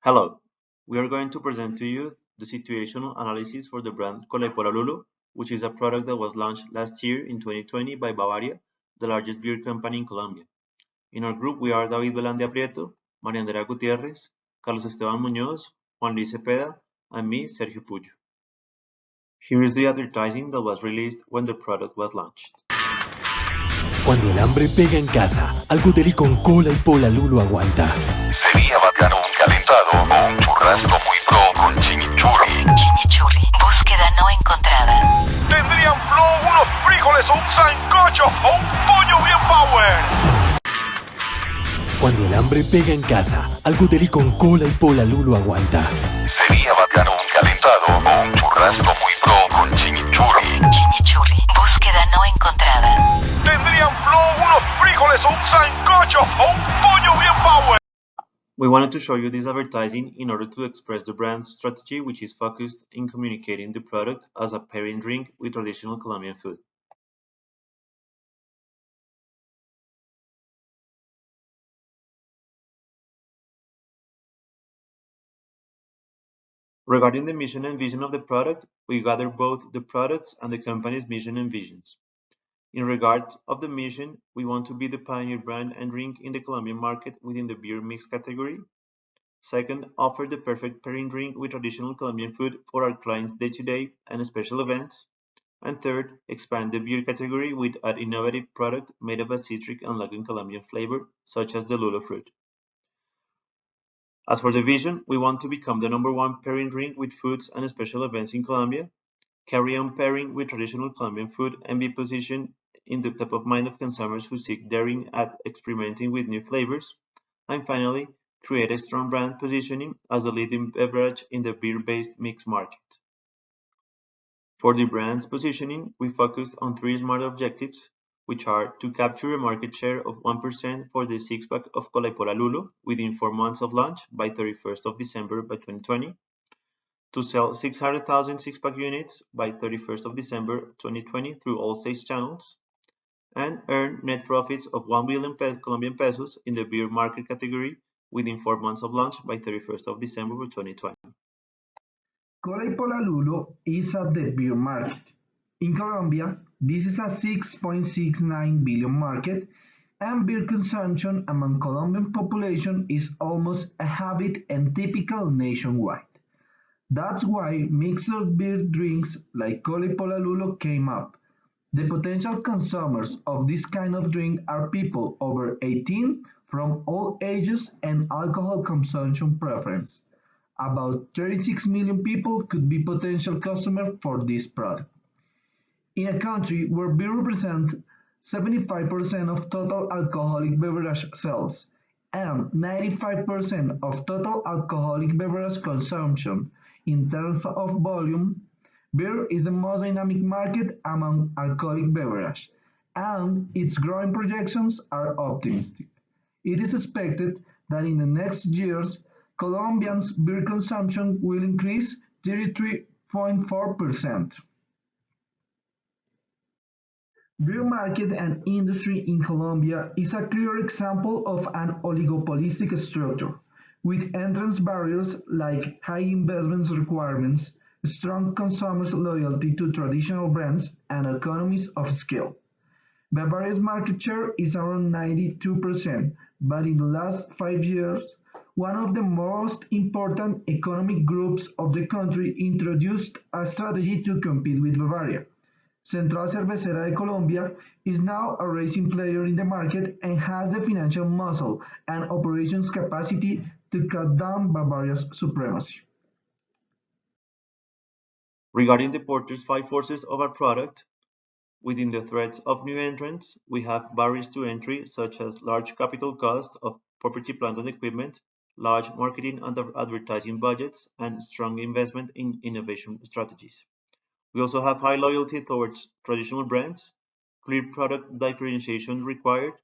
Hello, we are going to present to you the situational analysis for the brand LULO, which is a product that was launched last year in 2020 by Bavaria, the largest beer company in Colombia. In our group, we are David Velandia Prieto, María Andrea Gutiérrez, Carlos Esteban Muñoz, Juan Luis Cepeda, and me, Sergio Puyo. Here is the advertising that was released when the product was launched. Cuando el hambre pega en casa, algo deli con cola y pola Lulo aguanta. Sería bacano un calentado o un churrasco muy pro con chimichurri. Chimichurri, búsqueda no encontrada. Tendrían flow unos frijoles o un sancocho o un pollo bien power. Cuando el hambre pega en casa, algo deli con cola y pola Lulo aguanta. Sería bacano un calentado o un churrasco muy pro con chimichurri. Chimichurri, búsqueda no encontrada. Tendrían flow unos frijoles o un sancocho o un pollo bien power. We wanted to show you this advertising in order to express the brand's strategy, which is focused in communicating the product as a pairing drink with traditional Colombian food. Regarding the mission and vision of the product, we gather both the product's and the company's mission and visions. In regard of the mission, we want to be the pioneer brand and drink in the Colombian market within the beer mix category. Second, offer the perfect pairing drink with traditional Colombian food for our clients' day-to-day and special events. And third, expand the beer category with an innovative product made of a citric and Latin Colombian flavor, such as the LULO fruit. As for the vision, we want to become the #1 pairing drink with foods and special events in Colombia, carry on pairing with traditional Colombian food, and be positioned in the top of mind of consumers who seek daring at experimenting with new flavors. And finally, create a strong brand positioning as a leading beverage in the beer-based mix market. For the brand's positioning, we focus on 3 smart objectives, which are to capture a market share of 1% for the six-pack of Cola y Pola Lulo within 4 months of launch by 31st of December by 2020, to sell 600,000 six-pack units by 31st of December 2020 through all sales channels, and earn net profits of 1 billion Colombian pesos in the beer market category within 4 months of launch by 31st of December 2020. Cola y Pola Lulo is at the beer market. In Colombia, this is a 6.69 billion market, and beer consumption among Colombian population is almost a habit and typical nationwide. That's why mixed beer drinks like Cola y Pola Lulo came up. The potential consumers of this kind of drink are people over 18 from all ages and alcohol consumption preference. About 36 million people could be potential customers for this product. In a country where beer represents 75% of total alcoholic beverage sales and 95% of total alcoholic beverage consumption in terms of volume, beer is the most dynamic market among alcoholic beverages, and its growing projections are optimistic. It is expected that in the next years, Colombians' beer consumption will increase 33.4%. Beer market and industry in Colombia is a clear example of an oligopolistic structure, with entrance barriers like high investment requirements, strong consumers' loyalty to traditional brands, and economies of scale. Bavaria's market share is around 92%, but in the last 5 years, one of the most important economic groups of the country introduced a strategy to compete with Bavaria. Central Cervecera de Colombia is now a rising player in the market and has the financial muscle and operations capacity to cut down Bavaria's supremacy. Regarding the Porter's 5 forces of our product, within the threats of new entrants, we have barriers to entry such as large capital costs of property, plant and equipment, large marketing and advertising budgets, and strong investment in innovation strategies. We also have high loyalty towards traditional brands, clear product differentiation required,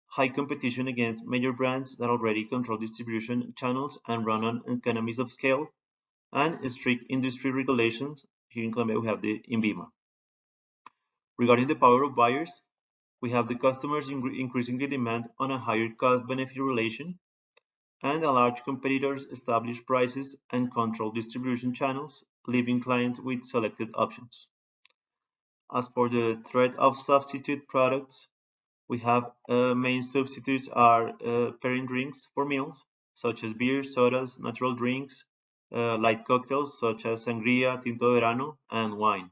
high competition against major brands that already control distribution channels and run on economies of scale, and strict industry regulations. Here in Colombia, we have the INVIMA. Regarding the power of buyers, we have the customers increasingly demand on a higher cost-benefit relation, and a large competitors establish prices and control distribution channels, leaving clients with selected options. As for the threat of substitute products, we have main substitutes are pairing drinks for meals, such as beer, sodas, natural drinks, light cocktails such as sangria, tinto de verano, and wine.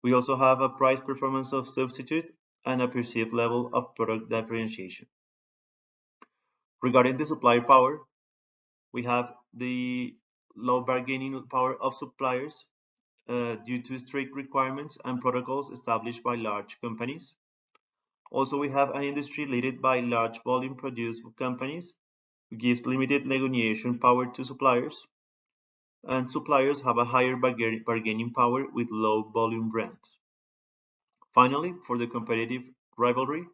We also have a price performance of substitute and a perceived level of product differentiation. Regarding the supplier power, we have the low bargaining power of suppliers due to strict requirements and protocols established by large companies. Also, we have an industry led by large volume produced companies who gives limited negotiation power to suppliers, and suppliers have a higher bargaining power with low volume brands. Finally, for the competitive rivalry,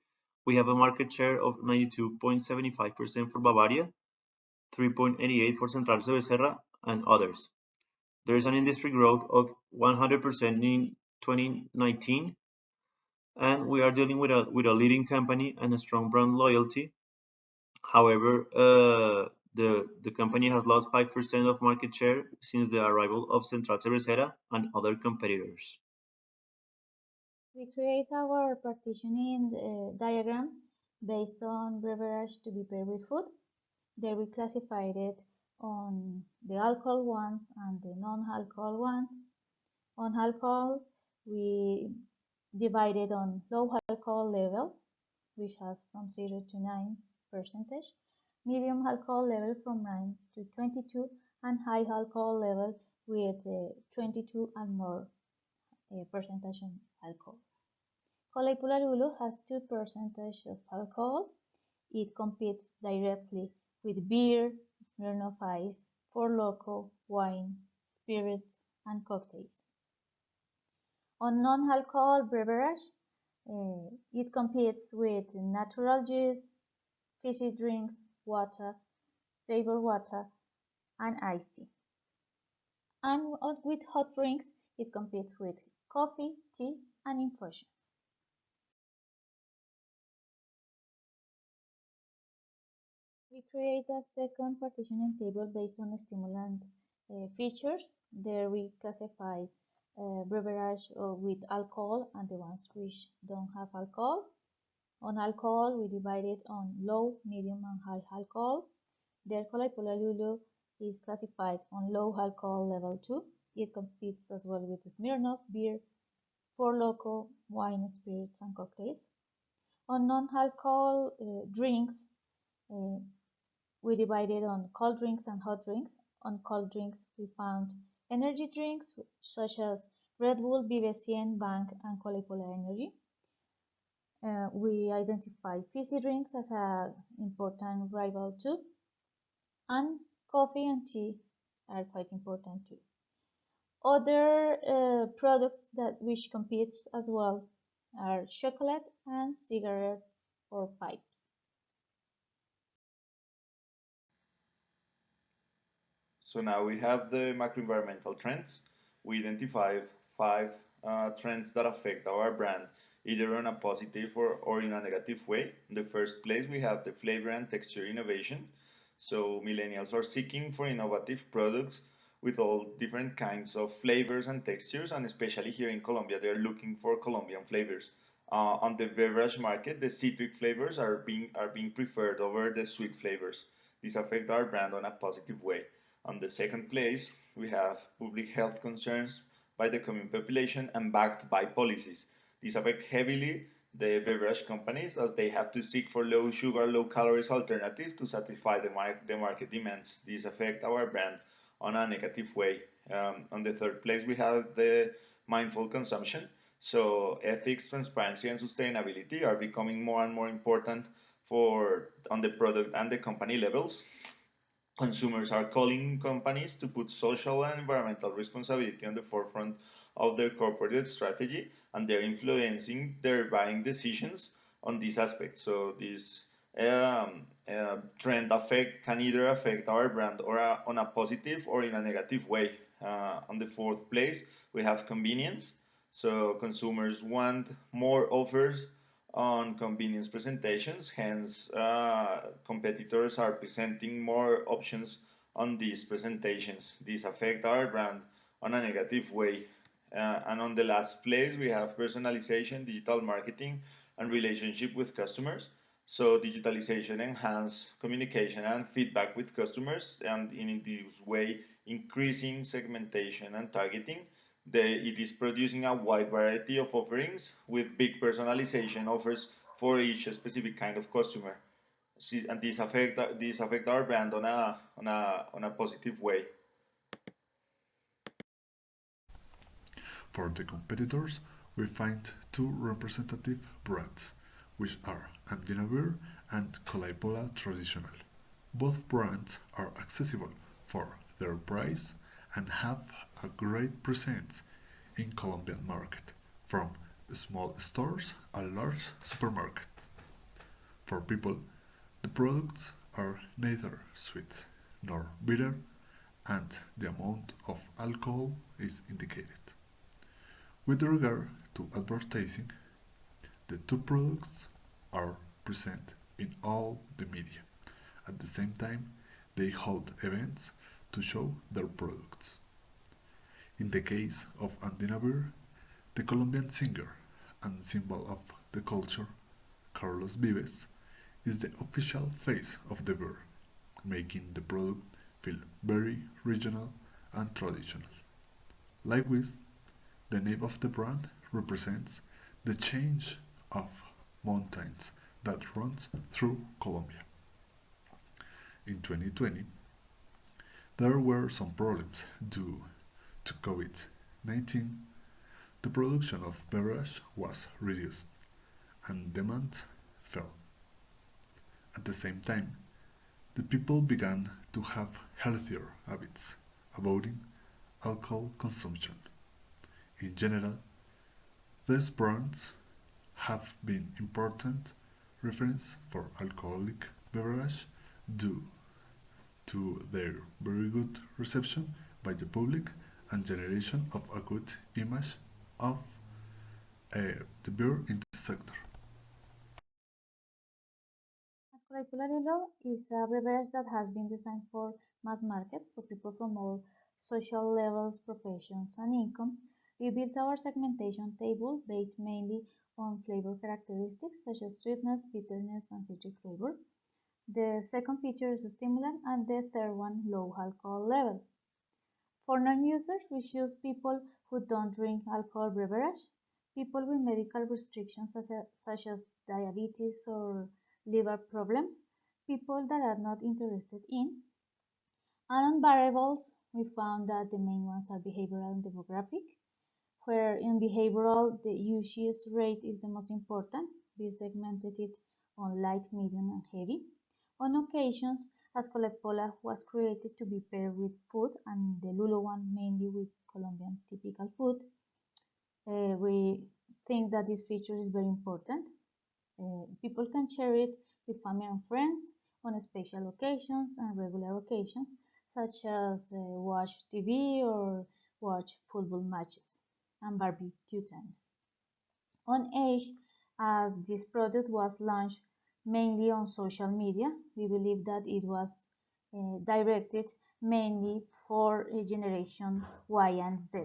we have a market share of 92.75% for Bavaria, 3.88% for Central Becerra, and others. There is an industry growth of 100% in 2019, and we are dealing with a leading company and a strong brand loyalty. However, the company has lost 5% of market share since the arrival of Central Cervecera and other competitors. We create our partitioning diagram based on beverage to be paired with food. There we classified it on the alcohol ones and the non-alcohol ones. On alcohol, we divided on low alcohol level, which has from 0 to 9%, medium alcohol level from 9 to 22, and high alcohol level with 22 and more percentage of alcohol. Cola y Pola LULO has 2% of alcohol. It competes directly with beer, Smirnoff Ice, Four Loko, wine, spirits, and cocktails. On non-alcohol beverage, it competes with natural juice, fizzy drinks, water, flavored water, and iced tea. And with hot drinks, it competes with coffee, tea, and infusions. We create a second partitioning table based on stimulant features. There we classify beverage with alcohol and the ones which don't have alcohol. On alcohol, we divide it on low, medium, and high alcohol. The Cola y Pola LULO is classified on low alcohol level 2. It competes as well with Smirnoff, beer, Four Loko, wine, spirits, and cocktails. On non-alcohol drinks, we divided on cold drinks and hot drinks. On cold drinks, we found energy drinks such as Red Bull, Vive 100, Bank, and Cola y Pola Energy. We identify fizzy drinks as an important rival too, and coffee and tea are quite important too. Other products which competes as well are chocolate and cigarettes or pipes. So now we have the macroenvironmental trends. We identified five trends that affect our brand either in a positive or in a negative way. In the first place, we have the flavor and texture innovation. So millennials are seeking for innovative products with all different kinds of flavors and textures, and especially here in Colombia, they're looking for Colombian flavors. On the beverage market, the citric flavors are being preferred over the sweet flavors. These affect our brand on a positive way. On the second place, we have public health concerns by the common population and backed by policies. These affect heavily the beverage companies as they have to seek for low sugar, low calories alternatives to satisfy the market demands. These affect our brand on a negative way. On the third place, we have the mindful consumption. So ethics, transparency, and sustainability are becoming more and more important on the product and the company levels. Consumers are calling companies to put social and environmental responsibility on the forefront of their corporate strategy, and they're influencing their buying decisions on these aspects. So this trend can either affect our brand on a positive or in a negative way. On the fourth place, we have convenience. So consumers want more offers on convenience presentations. Hence, competitors are presenting more options on these presentations. These affect our brand on a negative way. And on the last place, we have personalization, digital marketing, and relationship with customers. So digitalization enhance communication and feedback with customers, and in this way, increasing segmentation and targeting. It is producing a wide variety of offerings with big personalization offers for each specific kind of customer. And these affect our brand on a positive way. For the competitors, we find two representative brands, which are Andina and Pola Traditional. Both brands are accessible for their price and have a great presence in Colombian market, from small stores and large supermarkets. For people, the products are neither sweet nor bitter, and the amount of alcohol is indicated. With regard to advertising, the two products are present in all the media. At the same time, they hold events to show their products. In the case of Andina Beer, the Colombian singer and symbol of the culture, Carlos Vives, is the official face of the beer, making the product feel very regional and traditional. Likewise, the name of the brand represents the change of mountains that runs through Colombia. In 2020, there were some problems due to COVID-19. The production of beverage was reduced and demand fell. At the same time, the people began to have healthier habits, avoiding alcohol consumption. In general, these brands have been important reference for alcoholic beverage due to their very good reception by the public and generation of a good image of the beer in the sector. LULO is a beverage that has been designed for mass market, for people from all social levels, professions, and incomes. We built our segmentation table based mainly on flavor characteristics such as sweetness, bitterness, and citric flavor. The second feature is stimulant, and the third one low alcohol level. For non-users, we choose people who don't drink alcohol beverage, people with medical restrictions such as diabetes or liver problems, people that are not interested in. And on variables, we found that the main ones are behavioral and demographic, where in behavioral the usage rate is the most important. We segmented it on light, medium, and heavy. On occasions, as Pola was created to be paired with food, and the LULO one mainly with Colombian typical food, we think that this feature is very important. People can share it with family and friends on special occasions and regular occasions, such as watch TV or watch football matches and barbecue times. On age, as this product was launched mainly on social media, we believe that it was directed mainly for generation Y and Z.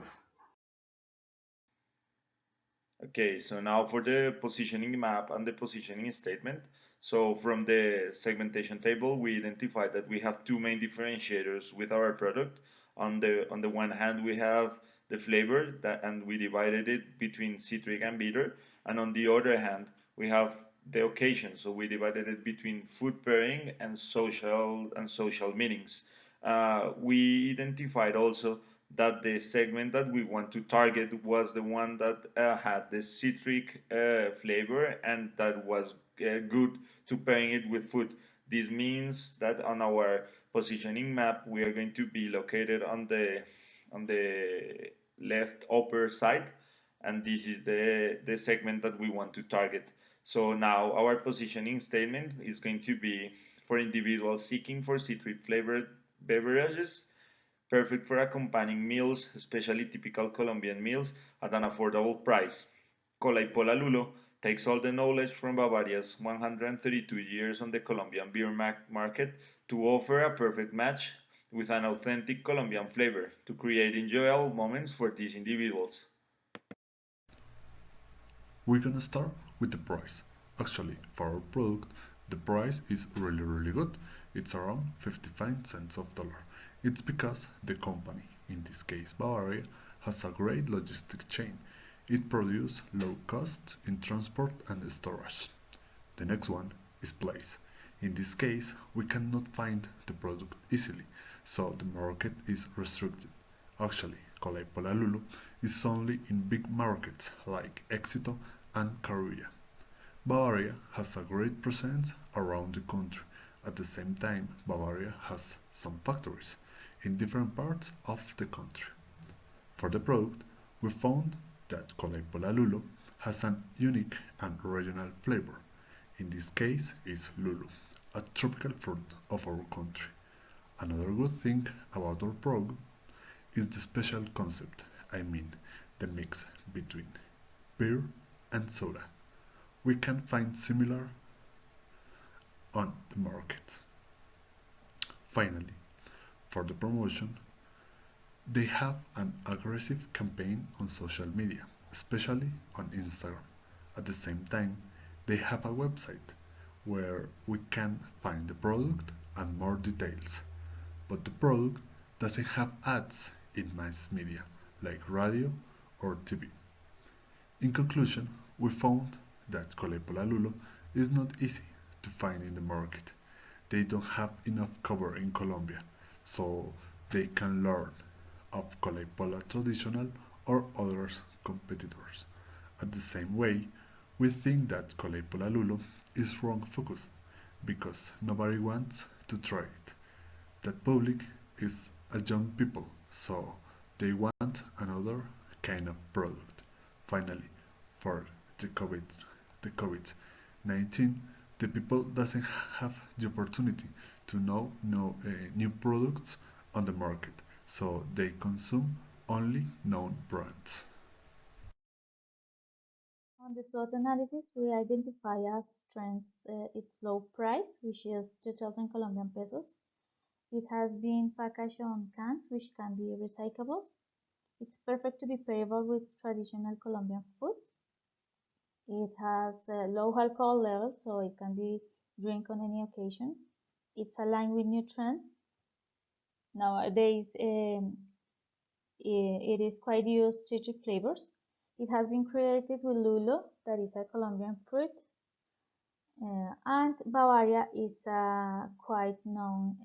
Okay, so now for the positioning map and the positioning statement. So from the segmentation table, we identified that we have two main differentiators with our product. On the one hand, we have the flavor and we divided it between citric and bitter. And on the other hand, we have the occasion. So we divided it between food pairing and social meetings. We identified also that the segment that we want to target was the one that had the citric flavor and that was good to pairing it with food. This means that on our positioning map we are going to be located on the left upper side, and this is the segment that we want to target. So now our positioning statement is going to be for individuals seeking for citric flavored beverages, perfect for accompanying meals, especially typical Colombian meals, at an affordable price. Cola y Pola Lulo takes all the knowledge from Bavaria's 132 years on the Colombian beer market to offer a perfect match with an authentic Colombian flavor to create enjoyable moments for these individuals. We're gonna start with the price. Actually, for our product, the price is really good. It's around 55 cents of dollar. It's because the company, in this case Bavaria, has a great logistic chain. It produces low cost in transport and storage. The next one is place. In this case, we cannot find the product easily, so the market is restricted. Actually, Cola y Pola LULO is only in big markets like Éxito and Caribbean. Bavaria has a great presence around the country. At the same time, Bavaria has some factories in different parts of the country. For the product, we found that Cola y Pola LULO has an unique and regional flavor. In this case is LULO, a tropical fruit of our country. Another good thing about our product is the special concept, I mean the mix between beer and soda. We can find similar on the market. Finally, for the promotion, they have an aggressive campaign on social media, especially on Instagram. At the same time, they have a website where we can find the product and more details. But the product doesn't have ads in mass media like radio or TV. In conclusion, we found that Cola y Pola LULO is not easy to find in the market. They don't have enough cover in Colombia, so they can learn of Cola y Pola Traditional or other competitors. At the same way, we think that Cola y Pola LULO is wrong focused because nobody wants to try it. That public is a young people, so they want another kind of product. Finally, for the COVID-19, the people doesn't have the opportunity to know new products on the market, so they consume only known brands. On the SWOT analysis, we identify as strengths its low price, which is 2,000 Colombian pesos. It has been packaged on cans, which can be recyclable. It's perfect to be pairable with traditional Colombian food. It has a low alcohol level, so it can be drink on any occasion. It's aligned with new trends. Nowadays, it is quite used citric flavors. It has been created with LULO, that is a Colombian fruit, and Bavaria is a quite known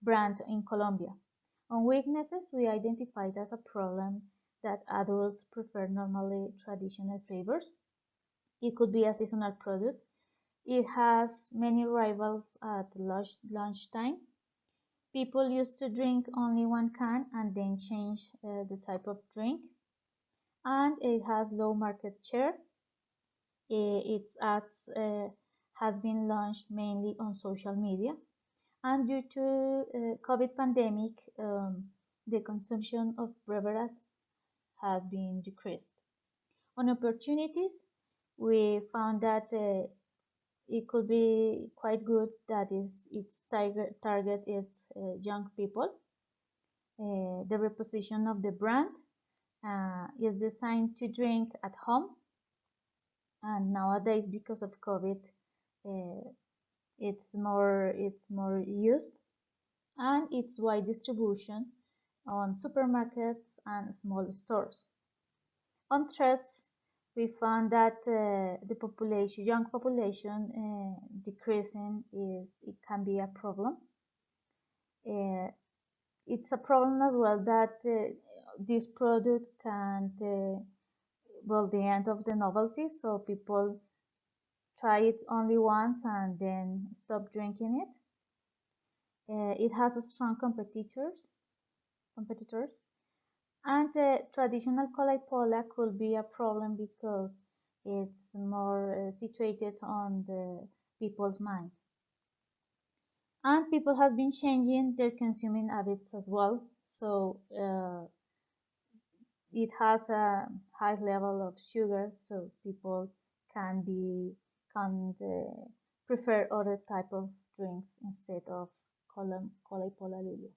brand in Colombia. On weaknesses, we identified as a problem that adults prefer normally traditional flavors. It could be a seasonal product. It has many rivals at lunchtime. People used to drink only one can and then change the type of drink. And it has low market share. Its ads has been launched mainly on social media. And due to COVID pandemic, the consumption of beverages has been decreased. On opportunities, we found that it could be quite good that its target is young people. The reposition of the brand is designed to drink at home, and nowadays because of COVID, it's more used, and its wide distribution on supermarkets and small stores. On threats, we found that the young population decreasing it can be a problem. It's a problem as well that this product can't the end of the novelty, so people try it only once and then stop drinking it. It has a strong competitors, and traditional Cola y Pola could be a problem because it's more situated on the people's mind. And people have been changing their consuming habits as well, so it has a high level of sugar, so people can prefer other type of drinks instead of cola y pola lulu.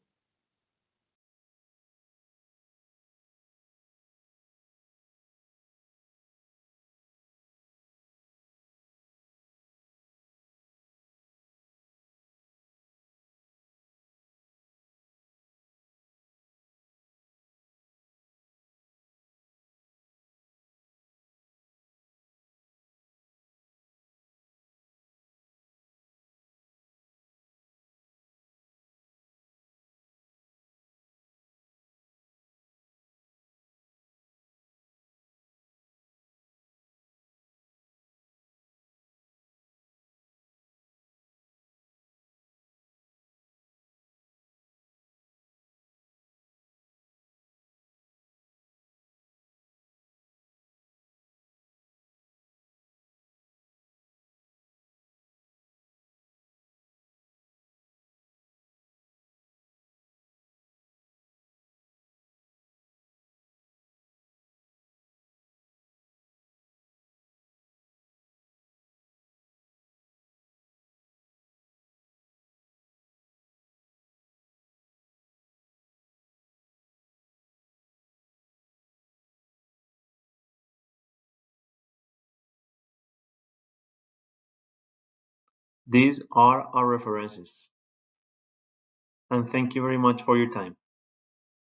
These are our references. And thank you very much for your time.